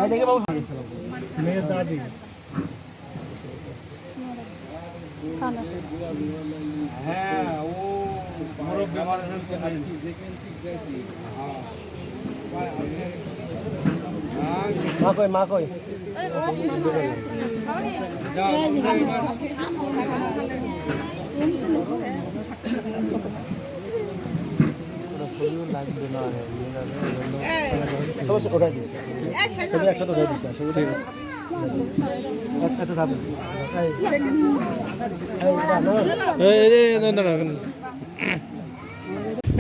দেখে বাবু মেয়ের দাদি হ্যাঁ ও মুরব্বী মানুষের মা কই ওটাই দিচ্ছে ছবি একসাথে ওটাই দিচ্ছে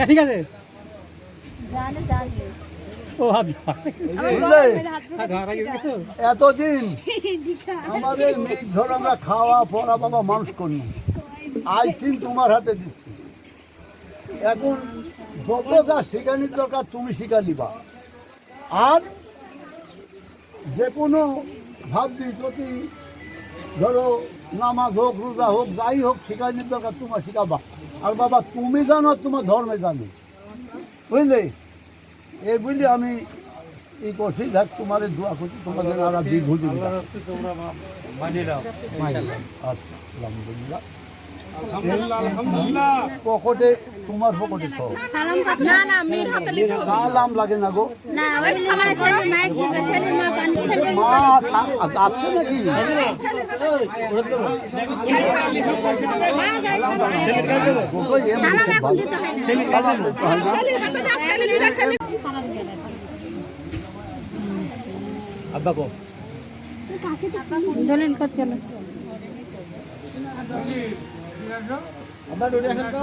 ঠিক আছে এতদিন আমাদের মেঘ ধর আমরা খাওয়া পড়া বাবা মানুষ করি আজ দিন তোমার হাতে দিচ্ছি এখন যত যা শিখানির দরকার তুমি শিখা নিবা আর যে কোনো ভাবছি যদি ধরো নামাজ হোক রোজা হোক যাই হোক শিখানির দরকার তোমার শিখাবা আর বাবা তুমি জানো তোমার ধর্মে জানো বুঝলে এই বুঝলি আমি এই করছি দেখ তোমার দোয়া করছি তোমাদের আর দীর্ঘ আলহামদুলিল্লাহ পকেটে তোমার পকেটে তো সালাম লাগে না গো মা যাচ্ছে নাকি আব্বা কো দলেন কত গেল আব্বা ডোরে এখন তো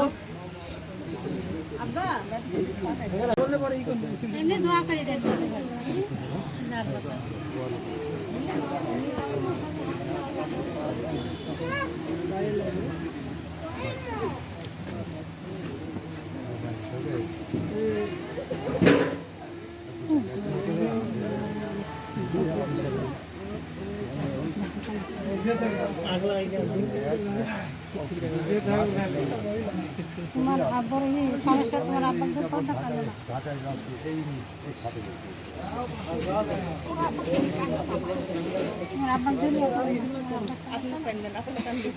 আব্বা বললে পরে ই করতে এমনি দোয়া করে দেন তোমার আব্বার এই সমস্যা তোমার আব্বার তো কথা বলে না তোমার আব্বার দিলে আপনি কান্দেন আপনি কান্দেন